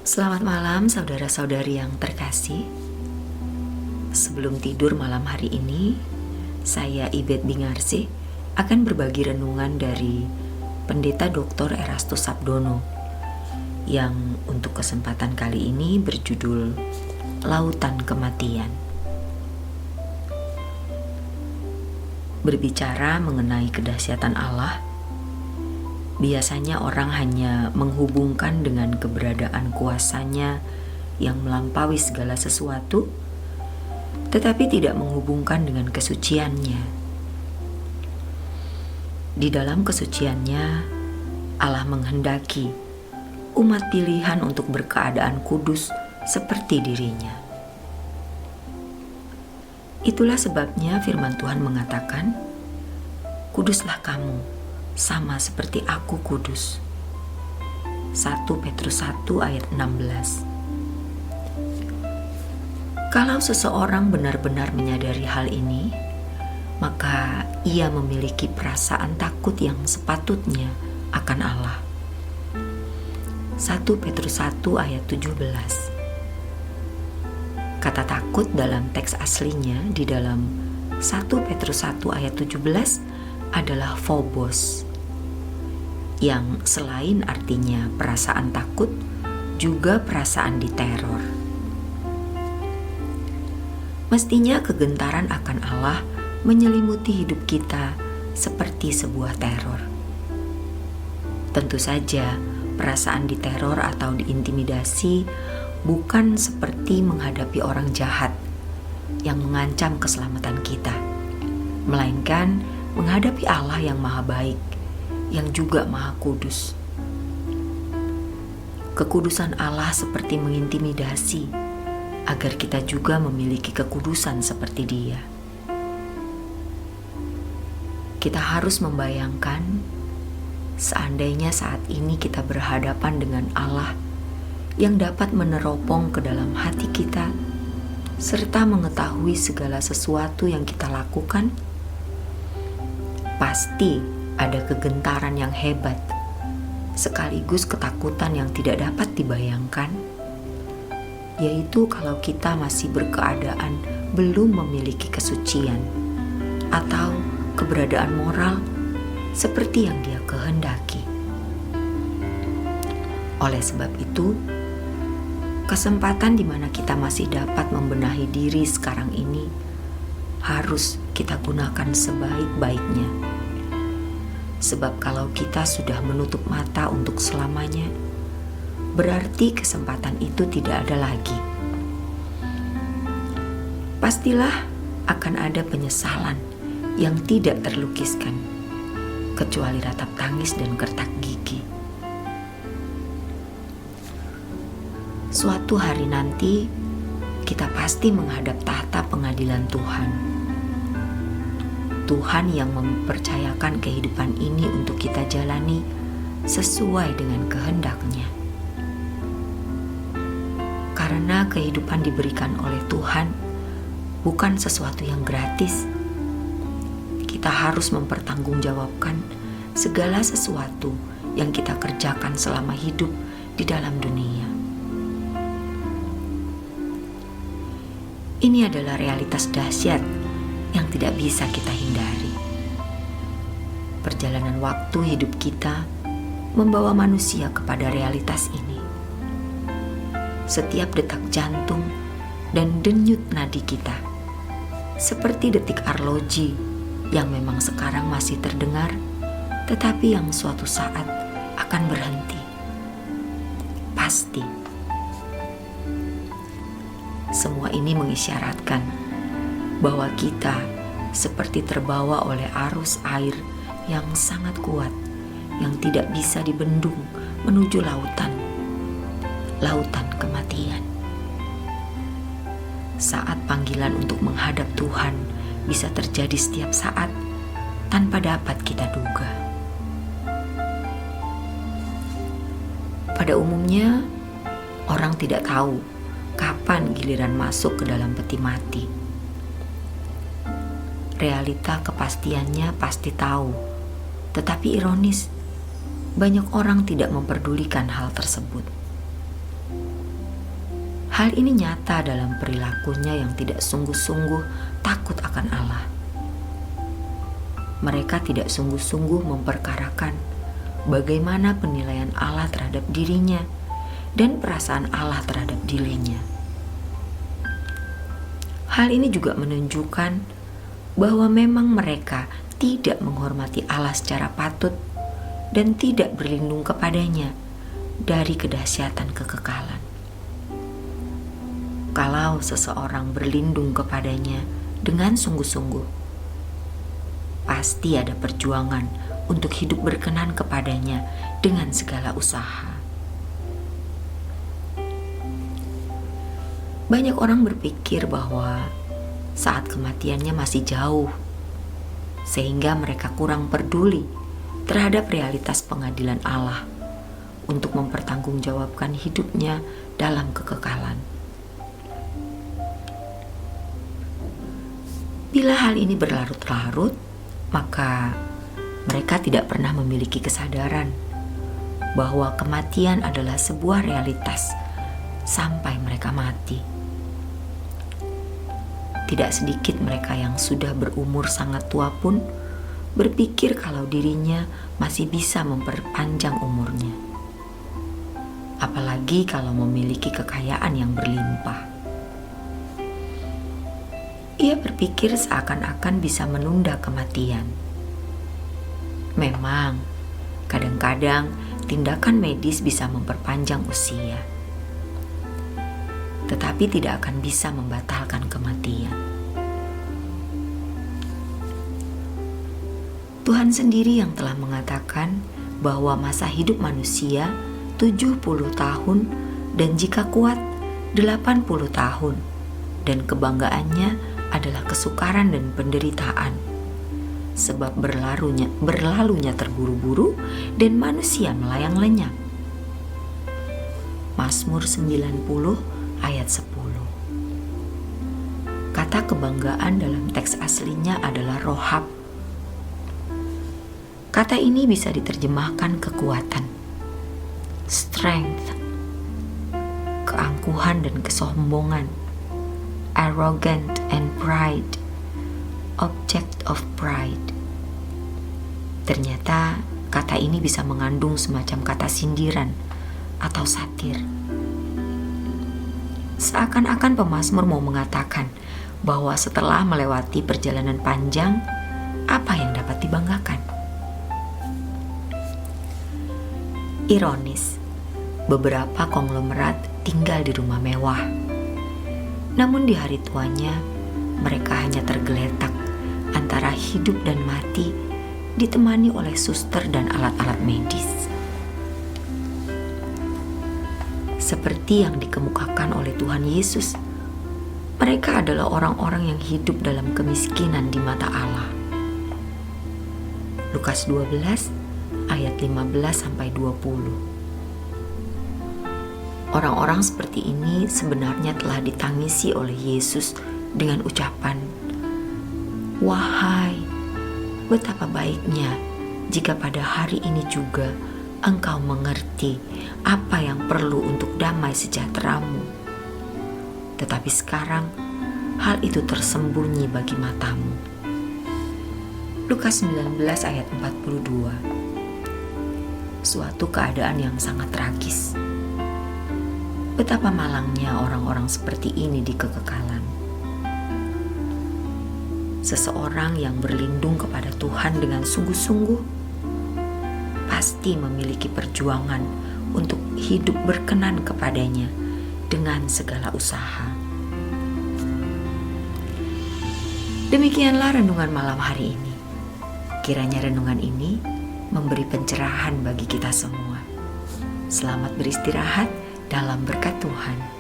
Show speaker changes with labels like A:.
A: Selamat malam saudara-saudari yang terkasih. Sebelum tidur malam hari ini, saya Ibet Bingarsih akan berbagi renungan dari Pendeta Dr. Erastus Sabdono yang untuk kesempatan kali ini berjudul Lautan Kematian. Berbicara mengenai kedahsyatan Allah, biasanya orang hanya menghubungkan dengan keberadaan kuasanya yang melampaui segala sesuatu, tetapi tidak menghubungkan dengan kesuciannya. Di dalam kesuciannya, Allah menghendaki umat pilihan untuk berkeadaan kudus seperti dirinya. Itulah sebabnya firman Tuhan mengatakan, "Kuduslah kamu, sama seperti aku kudus." 1 Petrus 1 ayat 16. Kalau seseorang benar-benar menyadari hal ini, maka ia memiliki perasaan takut yang sepatutnya akan Allah. 1 Petrus 1 ayat 17. Kata takut dalam teks aslinya di dalam 1 Petrus 1 ayat 17 adalah phobos, yang selain artinya perasaan takut, juga perasaan diteror. Mestinya kegentaran akan Allah menyelimuti hidup kita seperti sebuah teror. Tentu saja, perasaan diteror atau diintimidasi bukan seperti menghadapi orang jahat yang mengancam keselamatan kita, melainkan menghadapi Allah yang maha baik, yang juga maha kudus. Kekudusan Allah seperti mengintimidasi agar kita juga memiliki kekudusan seperti Dia. Kita harus membayangkan seandainya saat ini kita berhadapan dengan Allah yang dapat meneropong ke dalam hati kita serta mengetahui segala sesuatu yang kita lakukan. Pasti ada kegentaran yang hebat, sekaligus ketakutan yang tidak dapat dibayangkan, yaitu kalau kita masih berkeadaan belum memiliki kesucian atau keberadaan moral seperti yang Dia kehendaki. Oleh sebab itu, kesempatan di mana kita masih dapat membenahi diri sekarang ini harus kita gunakan sebaik-baiknya. Sebab kalau kita sudah menutup mata untuk selamanya, berarti kesempatan itu tidak ada lagi. Pastilah akan ada penyesalan yang tidak terlukiskan, kecuali ratap tangis dan kertak gigi. Suatu hari nanti, kita pasti menghadap tahta pengadilan Tuhan. Tuhan yang mempercayakan kehidupan ini untuk kita jalani sesuai dengan kehendak-Nya. Karena kehidupan diberikan oleh Tuhan bukan sesuatu yang gratis. Kita harus mempertanggungjawabkan segala sesuatu yang kita kerjakan selama hidup di dalam dunia. Ini adalah realitas dahsyat yang tidak bisa kita hindari. Perjalanan waktu hidup kita membawa manusia kepada realitas ini. Setiap detak jantung dan denyut nadi kita, seperti detik arloji yang memang sekarang masih terdengar, tetapi yang suatu saat akan berhenti. Pasti. Semua ini mengisyaratkan bahwa kita seperti terbawa oleh arus air yang sangat kuat, yang tidak bisa dibendung menuju lautan kematian. Saat panggilan untuk menghadap Tuhan bisa terjadi setiap saat tanpa dapat kita duga. Pada umumnya, orang tidak tahu kapan giliran masuk ke dalam peti mati. Realita kepastiannya pasti tahu, tetapi ironis, banyak orang tidak memperdulikan hal tersebut. Hal ini nyata dalam perilakunya yang tidak sungguh-sungguh takut akan Allah. Mereka tidak sungguh-sungguh memperkarakan bagaimana penilaian Allah terhadap dirinya dan perasaan Allah terhadap dirinya. Hal ini juga menunjukkan bahwa memang mereka tidak menghormati Allah secara patut dan tidak berlindung kepadanya dari kedahsyatan kekekalan. Kalau seseorang berlindung kepadanya dengan sungguh-sungguh, pasti ada perjuangan untuk hidup berkenan kepadanya dengan segala usaha. Banyak orang berpikir bahwa saat kematiannya masih jauh, sehingga mereka kurang peduli terhadap realitas pengadilan Allah untuk mempertanggungjawabkan hidupnya dalam kekekalan. Bila hal ini berlarut-larut, maka mereka tidak pernah memiliki kesadaran bahwa kematian adalah sebuah realitas sampai mereka mati. Tidak sedikit mereka yang sudah berumur sangat tua pun berpikir kalau dirinya masih bisa memperpanjang umurnya. Apalagi kalau memiliki kekayaan yang berlimpah. Ia berpikir seakan-akan bisa menunda kematian. Memang, kadang-kadang tindakan medis bisa memperpanjang usia, tetapi tidak akan bisa membatalkan kematian. Tuhan sendiri yang telah mengatakan bahwa masa hidup manusia 70 tahun dan jika kuat 80 tahun, dan kebanggaannya adalah kesukaran dan penderitaan, sebab berlalunya terburu-buru dan manusia melayang lenyap. Mazmur 90 ayat 10. Kata kebanggaan dalam teks aslinya adalah rohab. Kata ini bisa diterjemahkan kekuatan, strength, keangkuhan dan kesombongan, arrogant and pride, object of pride. Ternyata kata ini bisa mengandung semacam kata sindiran atau satir. Seakan-akan pemazmur mau mengatakan bahwa setelah melewati perjalanan panjang, apa yang dapat dibanggakan? Ironis, beberapa konglomerat tinggal di rumah mewah. Namun di hari tuanya, mereka hanya tergeletak antara hidup dan mati, ditemani oleh suster dan alat-alat medis. Seperti yang dikemukakan oleh Tuhan Yesus, mereka adalah orang-orang yang hidup dalam kemiskinan di mata Allah. Lukas 12 ayat 15-20. Orang-orang seperti ini sebenarnya telah ditangisi oleh Yesus dengan ucapan, "Wahai, betapa baiknya jika pada hari ini juga engkau mengerti apa yang perlu untuk damai sejahteramu. Tetapi sekarang hal itu tersembunyi bagi matamu." Lukas 19 ayat 42. Suatu keadaan yang sangat tragis. Betapa malangnya orang-orang seperti ini di kekekalan. Seseorang yang berlindung kepada Tuhan dengan sungguh-sungguh pasti memiliki perjuangan untuk hidup berkenan kepadanya dengan segala usaha. Demikianlah renungan malam hari ini. Kiranya renungan ini memberi pencerahan bagi kita semua. Selamat beristirahat dalam berkat Tuhan.